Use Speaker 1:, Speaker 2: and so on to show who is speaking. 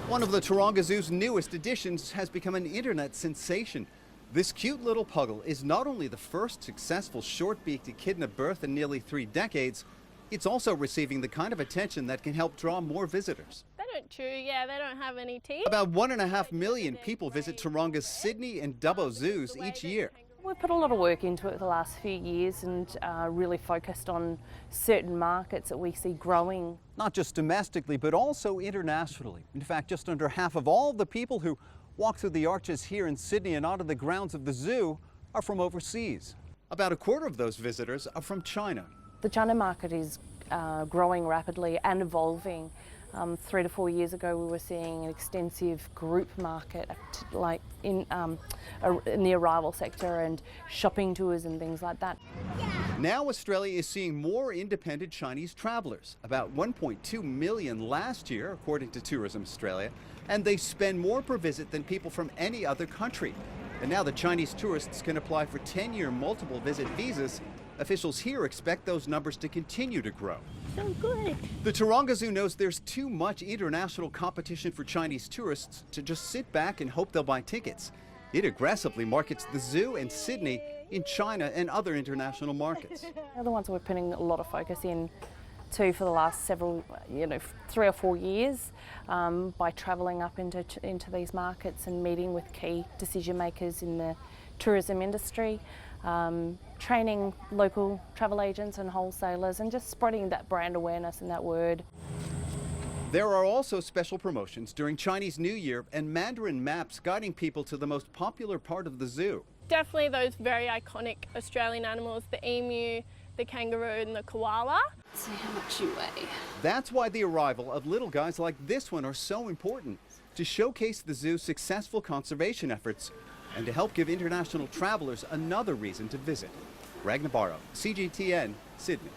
Speaker 1: One of the Taronga Zoo's newest additions has become an internet sensation. This cute little puggle is not only the first successful short-beaked echidna birth in nearly 3 decades, it's also receiving the kind of attention that can help draw more visitors.
Speaker 2: They don't chew, yeah, they don't have any teeth.
Speaker 1: About 1.5 million people visit Taronga's Sydney and Dubbo zoos each year.
Speaker 3: We've put a lot of work into it the last few years and really focused on certain markets that we see growing.
Speaker 1: Not just domestically, but also internationally. In fact, just under half of all the people who walk through the arches here in Sydney and onto the grounds of the zoo are from overseas. About a quarter of those visitors are from China.
Speaker 3: The China market is growing rapidly and evolving. 3 to 4 years ago, we were seeing an extensive group market, like in the arrival sector and shopping tours and things like that.
Speaker 1: Now Australia is seeing more independent Chinese travelers, about 1.2 million last year, according to Tourism Australia, and they spend more per visit than people from any other country. And now the Chinese tourists can apply for 10-year multiple visit visas. Officials here expect those numbers to continue to grow.
Speaker 2: So good.
Speaker 1: The Taronga Zoo knows there's too much international competition for Chinese tourists to just sit back and hope they'll buy tickets. It aggressively markets the zoo and Sydney in China and other international markets.
Speaker 3: They're the ones we're putting a lot of focus in to for the last 3 or 4 years by travelling up into these markets and meeting with key decision makers in the tourism industry, training local travel agents and wholesalers and just spreading that brand awareness and that word.
Speaker 1: There are also special promotions during Chinese New Year and Mandarin maps guiding people to the most popular part of the zoo.
Speaker 2: Definitely those very iconic Australian animals, the emu, the kangaroo and the koala.
Speaker 4: See how much you weigh.
Speaker 1: That's why the arrival of little guys like this one are so important, to showcase the zoo's successful conservation efforts and to help give international travelers another reason to visit. Navarro, CGTN, Sydney.